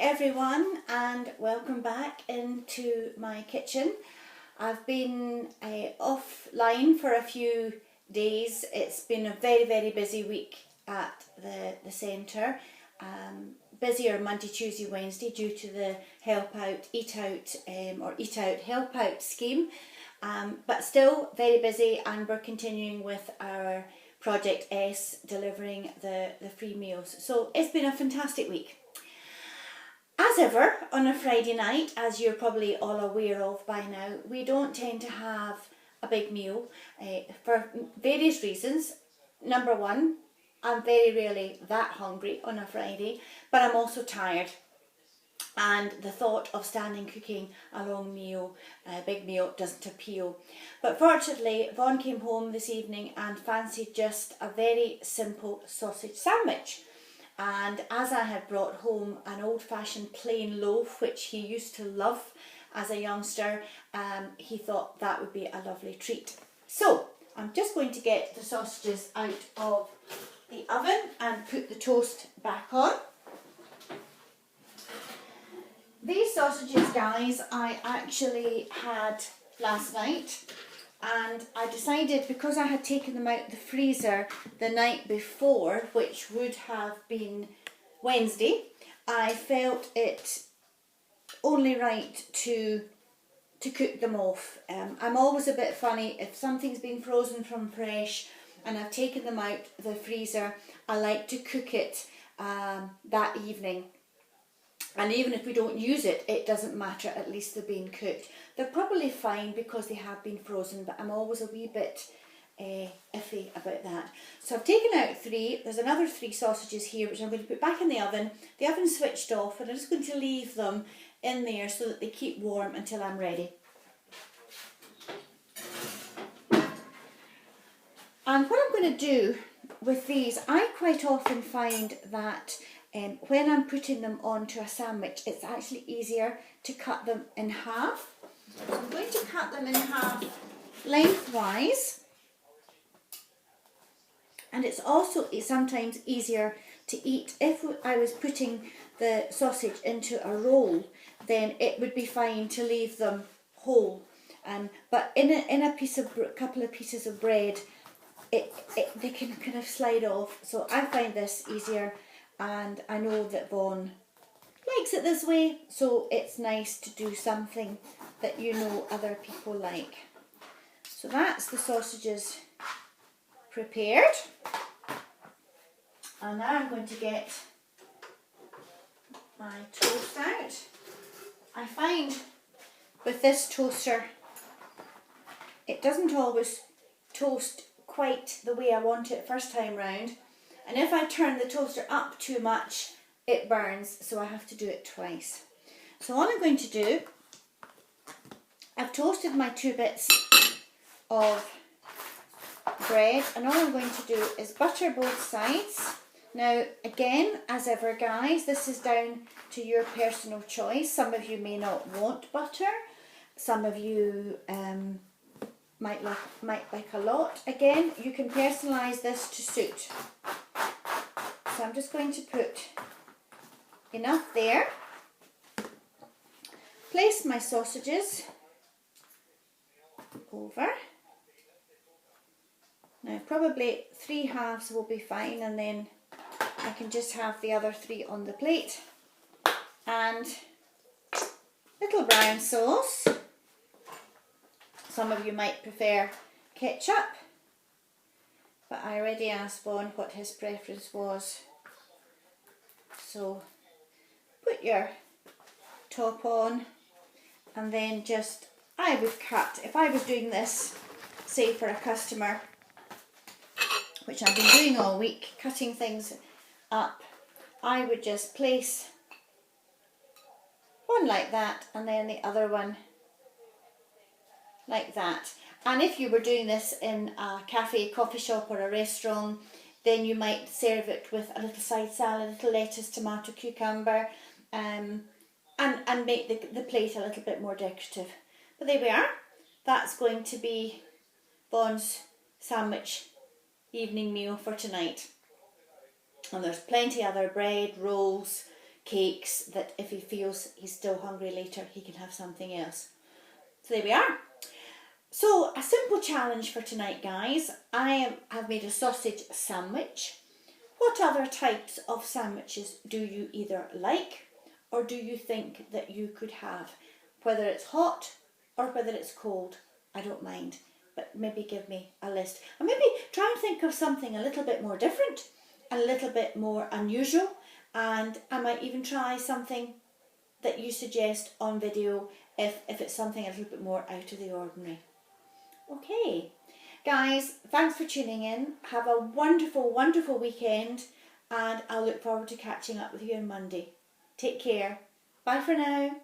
everyone, and welcome back into my kitchen. I've been offline for a few days. It's been a very busy week at the centre. Busier Monday, Tuesday, Wednesday due to the Help Out, Eat Out or Eat Out, Help Out scheme. But still very busy, and we're continuing with our Project S, delivering the free meals. So it's been a fantastic week. As ever, on a Friday night, as you're probably all aware of by now, we don't tend to have a big meal for various reasons. Number one, I'm very rarely that hungry on a Friday, but I'm also tired. And the thought of standing cooking a long meal, a big meal, doesn't appeal. But fortunately, Vaughan came home this evening and fancied just a very simple sausage sandwich. And as I had brought home an old-fashioned plain loaf, which he used to love as a youngster, he thought that would be a lovely treat. So I'm just going to get the sausages out of the oven and put the toast back on. These sausages, guys, I actually had last night, and I decided, because I had taken them out the freezer the night before, which would have been Wednesday, I felt it only right to cook them off. I'm always a bit funny if something's been frozen from fresh and I've taken them out the freezer. I like to cook it that evening. And even if we don't use it, it doesn't matter, at least they're being cooked. They're probably fine because they have been frozen, but I'm always a wee bit iffy about that. So I've taken out 3, there's another 3 sausages here which I'm going to put back in the oven. The oven's switched off, and I'm just going to leave them in there so that they keep warm until I'm ready. And what I'm going to do with these, I quite often find that when I'm putting them onto a sandwich, it's actually easier to cut them in half. So I'm going to cut them in half lengthwise, and it's also sometimes easier to eat. If I was putting the sausage into a roll, then it would be fine to leave them whole. But in a couple of pieces of bread, they can kind of slide off. So I find this easier. And I know that Vaughan likes it this way, so it's nice to do something that you know other people like. So that's the sausages prepared. And now I'm going to get my toast out. I find with this toaster, it doesn't always toast quite the way I want it first time round. And if I turn the toaster up too much, it burns, so I have to do it twice. So all I'm going to do, I've toasted my 2 bits of bread, and all I'm going to do is butter both sides. Now, again, as ever, guys, this is down to your personal choice. Some of you may not want butter. Some of you might like a lot. Again, you can personalise this to suit. So I'm just going to put enough there. Place my sausages over. Now probably 3 halves will be fine, and then I can just have the other 3 on the plate. And little brown sauce. Some of you might prefer ketchup, but I already asked Vaughan what his preference was. So put your top on, and then just, I would cut, if I was doing this, say for a customer, which I've been doing all week, cutting things up, I would just place one like that, and then the other one like that. And if you were doing this in a cafe, coffee shop or a restaurant, then you might serve it with a little side salad, a little lettuce, tomato, cucumber, and make the plate a little bit more decorative. But there we are. That's going to be Vaughan's sandwich evening meal for tonight. And there's plenty other bread, rolls, cakes, that if he feels he's still hungry later, he can have something else. So there we are. So a simple challenge for tonight, guys. I have made a sausage sandwich. What other types of sandwiches do you either like or do you think that you could have? Whether it's hot or whether it's cold, I don't mind. But maybe give me a list. And maybe try and think of something a little bit more different, a little bit more unusual. And I might even try something that you suggest on video if it's something a little bit more out of the ordinary. Okay, guys, thanks for tuning in. Have a wonderful, wonderful weekend, and I'll look forward to catching up with you on Monday. Take care. Bye for now.